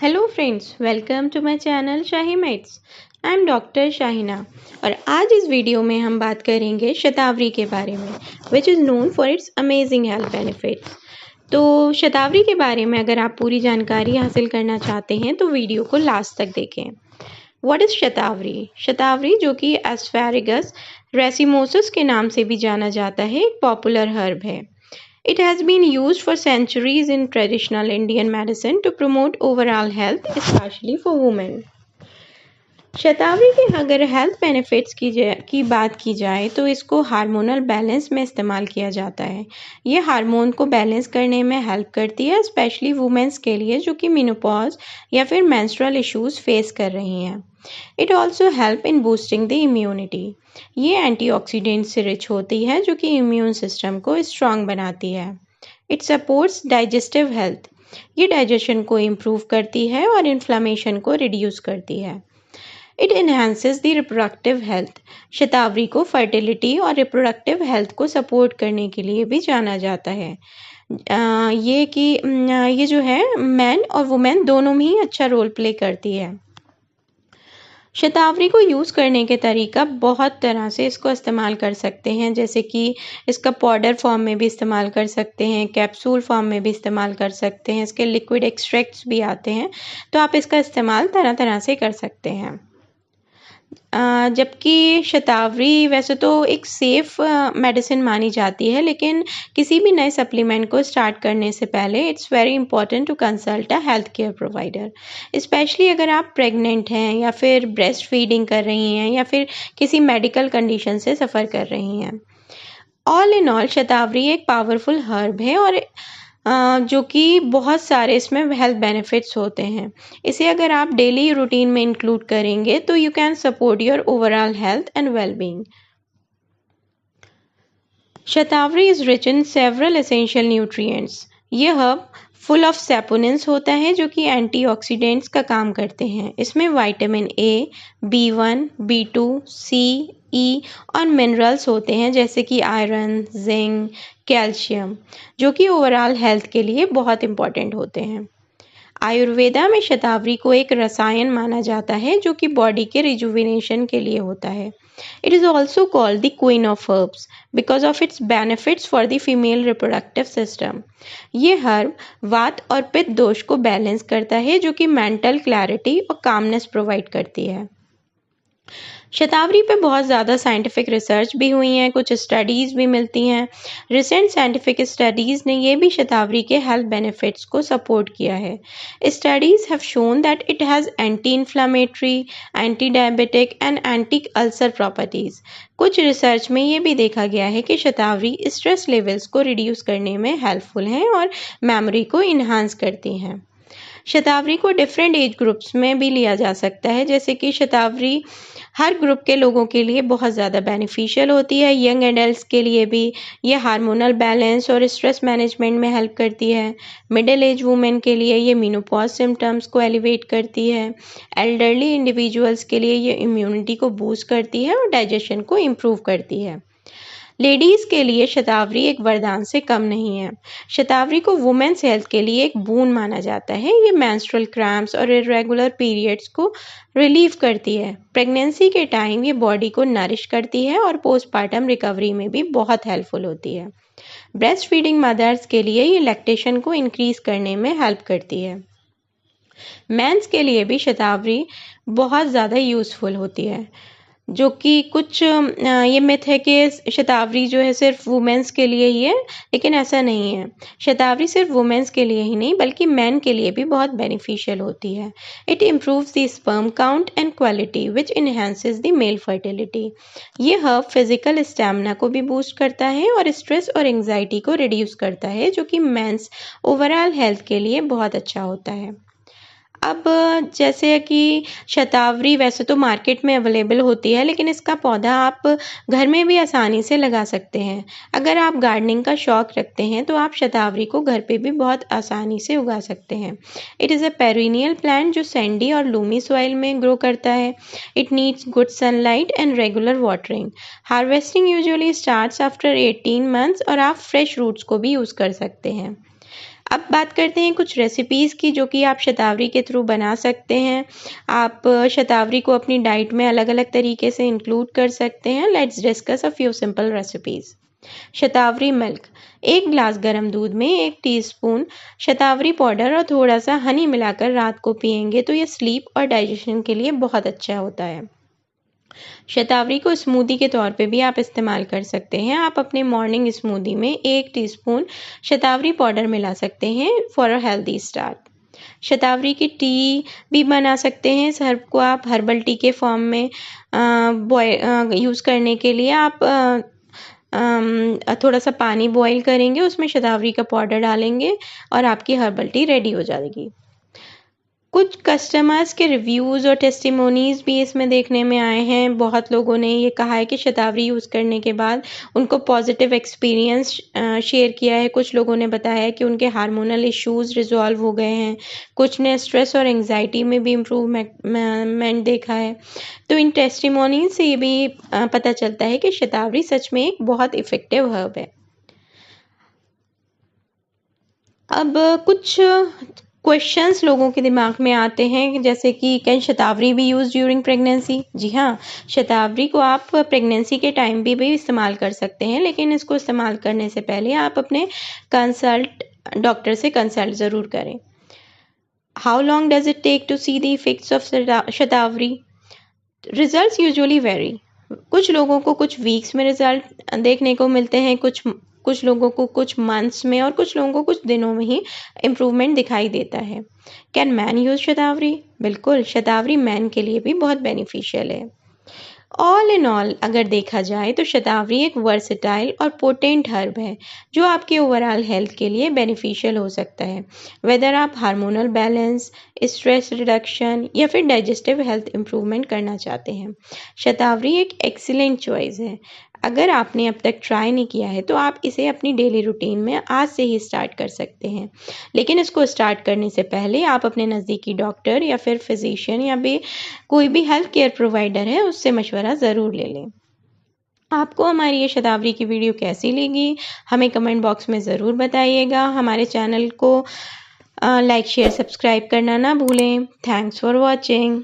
Hello friends, welcome to my channel Shahi mates. I am doctor Shahina और आज इस video में हम बात करेंगे शतावरी के बारे में, which is known for its amazing health benefits. तो शतावरी के बारे में अगर आप पूरी जानकारी हासिल करना चाहते हैं तो वीडियो को लास्ट तक देखें। व्हाट इज़ शतावरी? शतावरी, जो कि एस्पैरागस रेसिमोसस के नाम से भी जाना जाता है, एक पॉपुलर हर्ब है। It has been used for centuries in traditional Indian medicine to promote overall health, especially for women. शतावरी के अगर हेल्थ बेनिफिट्स की बात की जाए तो इसको हार्मोनल बैलेंस में इस्तेमाल किया जाता है। ये हार्मोन को बैलेंस करने में हेल्प करती है, स्पेशली वुमेन्स के लिए जो कि मेनोपॉज या फिर मेंस्ट्रुअल इश्यूज फेस कर रही हैं। It also help in boosting the immunity. ये एंटीऑक्सीडेंट से रिच होती है जो कि इम्यून सिस्टम को स्ट्रांग बनाती है। It supports digestive health. ये डाइजेशन को इम्प्रूव करती है और इन्फ्लामेशन को रिड्यूस करती है। It enhances the reproductive health. Shatavari को फर्टिलिटी और रिप्रोडक्टिव हेल्थ को सपोर्ट करने के लिए भी जाना जाता है। ये जो है मैन और वुमेन दोनों में ही अच्छा रोल प्ले करती है। शतावरी को यूज़ करने के तरीका बहुत तरह से इसको इस्तेमाल कर सकते हैं, जैसे कि इसका पाउडर फॉर्म में भी इस्तेमाल कर सकते हैं, कैप्सूल फॉर्म में भी इस्तेमाल कर सकते हैं, इसके लिक्विड एक्सट्रैक्ट्स भी आते हैं, तो आप इसका इस्तेमाल तरह तरह से कर सकते हैं। जबकि शतावरी वैसे तो एक सेफ़ मेडिसिन मानी जाती है, लेकिन किसी भी नए सप्लीमेंट को स्टार्ट करने से पहले it's very important to consult a health care provider, especially अगर आप प्रेग्नेंट हैं या फिर ब्रेस्ट फीडिंग कर रही हैं या फिर किसी मेडिकल कंडीशन से सफ़र कर रही हैं। ऑल इन ऑल शतावरी एक पावरफुल हर्ब है और जो कि बहुत सारे इसमें हेल्थ बेनिफिट्स होते हैं। इसे अगर आप डेली रूटीन में इंक्लूड करेंगे तो you can support your overall health and wellbeing. Shatavari is rich in several essential nutrients. ये हर्ब फुल ऑफ सैपोनिन्स होता है जो कि एंटीऑक्सीडेंट्स का काम करते हैं। इसमें vitamin A, B1, B2, C, E और मिनरल्स होते हैं जैसे कि आयरन, जिंक, कैल्शियम, जो कि ओवरऑल हेल्थ के लिए बहुत इंपॉर्टेंट होते हैं। आयुर्वेदा में शतावरी को एक रसायन माना जाता है जो कि बॉडी के रिजुविनेशन के लिए होता है। It is also called the queen of herbs because of its benefits for the female reproductive system. ये हर्ब वात और पित्त दोष को बैलेंस करता है जो कि मेंटल क्लैरिटी और कामनेस प्रोवाइड करती है। शतावरी पे बहुत ज़्यादा साइंटिफिक रिसर्च भी हुई हैं, कुछ स्टडीज़ भी मिलती हैं। रिसेंट साइंटिफिक स्टडीज़ ने ये भी शतावरी के हेल्थ बेनिफिट्स को सपोर्ट किया है। Studies have shown that it has anti inflammatory, anti diabetic and anti ulcer properties. कुछ रिसर्च में ये भी देखा गया है कि शतावरी स्ट्रेस लेवल्स को रिड्यूस करने में हेल्पफुल हैं और मेमोरी को इन्हांस करती हैं। शतावरी को डिफरेंट एज ग्रुप्स में भी लिया जा सकता है, जैसे कि शतावरी हर ग्रुप के लोगों के लिए बहुत ज़्यादा बेनिफिशियल होती है। यंग एडल्ट्स के लिए भी ये हार्मोनल बैलेंस और स्ट्रेस मैनेजमेंट में हेल्प करती है। मिडिल एज वुमेन के लिए ये मेनोपॉज सिम्टम्स को एलिवेट करती है। एल्डरली इंडिविजुअल्स के लिए ये इम्यूनिटी को बूस्ट करती है और डाइजेशन को इम्प्रूव करती है। लेडीज़ के लिए शतावरी एक वरदान से कम नहीं है। शतावरी को वुमेन्स हेल्थ के लिए एक बून माना जाता है। ये मेंस्ट्रुअल क्रैम्प्स और इरेगुलर पीरियड्स को रिलीव करती है। प्रेगनेंसी के टाइम ये बॉडी को नरिश करती है और पोस्टपार्टम रिकवरी में भी बहुत हेल्पफुल होती है। ब्रेस्ट फीडिंग मदर्स के लिए ये लैक्टेशन को इंक्रीज करने में हेल्प करती है। मेंस के लिए भी शतावरी बहुत ज़्यादा यूज़फुल होती है, जो कि कुछ ये मिथ है कि शतावरी जो है सिर्फ वुमेन्स के लिए ही है, लेकिन ऐसा नहीं है। शतावरी सिर्फ वुमेन्स के लिए ही नहीं बल्कि मैन के लिए भी बहुत बेनिफिशियल होती है। It improves the sperm count and quality which enhances the mail fertility. ये हर्ब फिजिकल स्टैमिना को भी बूस्ट करता है और स्ट्रेस और एंग्जाइटी को रिड्यूस करता है, जो कि मेंस ओवरऑल हेल्थ के लिए बहुत अच्छा होता है। अब जैसे कि शतावरी वैसे तो मार्केट में अवेलेबल होती है, लेकिन इसका पौधा आप घर में भी आसानी से लगा सकते हैं। अगर आप गार्डनिंग का शौक रखते हैं तो आप शतावरी को घर पे भी बहुत आसानी से उगा सकते हैं। It is a perennial plant जो सैंडी और लूमी सॉइल में ग्रो करता है। It needs good sunlight and regular watering. Harvesting usually starts after 18 months और आप फ्रेश रूट्स को भी यूज़ कर सकते हैं। अब बात करते हैं कुछ रेसिपीज़ की जो कि आप शतावरी के थ्रू बना सकते हैं। आप शतावरी को अपनी डाइट में अलग-अलग तरीके से इंक्लूड कर सकते हैं। Let's discuss a few simple recipes. Shatavari milk, 1 glass गर्म दूध में 1 टीस्पून शतावरी पाउडर और थोड़ा सा हनी मिलाकर रात को पिएंगे तो ये स्लीप और डाइजेशन के लिए बहुत अच्छा होता है। शतावरी को स्मूदी के तौर पे भी आप इस्तेमाल कर सकते हैं। आप अपने मॉर्निंग स्मूदी में 1 टीस्पून शतावरी पाउडर मिला सकते हैं फॉर अ हेल्दी स्टार्ट। शतावरी की टी भी बना सकते हैं। इस हर्ब को आप हर्बल टी के फॉर्म में यूज़ करने के लिए आप थोड़ा सा पानी बॉईल करेंगे, उसमें शतावरी का पाउडर डालेंगे और आपकी हर्बल टी रेडी हो जाएगी। कुछ कस्टमर्स के रिव्यूज़ और टेस्टिमोनीज़ भी इसमें देखने में आए हैं। बहुत लोगों ने ये कहा है कि शतावरी यूज़ करने के बाद उनको पॉजिटिव एक्सपीरियंस शेयर किया है। कुछ लोगों ने बताया है कि उनके हार्मोनल इश्यूज़ रिज़ॉल्व हो गए हैं। कुछ ने स्ट्रेस और एंग्जायटी में भी इम्प्रूवमेंट देखा है। तो इन टेस्टिमोनीज़ से ये भी पता चलता है कि शतावरी सच में एक बहुत इफ़ेक्टिव हर्ब है। अब कुछ क्वेश्चंस लोगों के दिमाग में आते हैं जैसे कि कैन शतावरी भी यूज़ ड्यूरिंग प्रेगनेंसी? जी हाँ, शतावरी को आप प्रेगनेंसी के टाइम भी इस्तेमाल कर सकते हैं, लेकिन इसको इस्तेमाल करने से पहले आप अपने डॉक्टर से कंसल्ट ज़रूर करें। How long does it take to see the effects of shatavari? Results usually vary. कुछ लोगों को कुछ वीक्स में रिजल्ट देखने को मिलते हैं, कुछ लोगों को कुछ मंथ्स में और कुछ लोगों को कुछ दिनों में ही इम्प्रूवमेंट दिखाई देता है। कैन मैन यूज़ शतावरी? बिल्कुल, शतावरी मैन के लिए भी बहुत बेनिफिशियल है। ऑल इन ऑल अगर देखा जाए तो शतावरी एक वर्सेटाइल और पोटेंट हर्ब है जो आपके ओवरऑल हेल्थ के लिए बेनिफिशियल हो सकता है। वेदर आप हार्मोनल बैलेंस, स्ट्रेस रिडक्शन या फिर डाइजेस्टिव हेल्थ इम्प्रूवमेंट करना चाहते हैं, शतावरी एक एक्सीलेंट चॉइस है। अगर आपने अब तक ट्राई नहीं किया है तो आप इसे अपनी डेली रूटीन में आज से ही स्टार्ट कर सकते हैं, लेकिन इसको स्टार्ट करने से पहले आप अपने नज़दीकी डॉक्टर या फिर फिजिशियन या भी कोई भी हेल्थ केयर प्रोवाइडर है उससे मशवरा ज़रूर ले लें। आपको हमारी ये शतावरी की वीडियो कैसी लगी हमें कमेंट बॉक्स में ज़रूर बताइएगा। हमारे चैनल को लाइक शेयर सब्सक्राइब करना ना भूलें। Thanks for watching.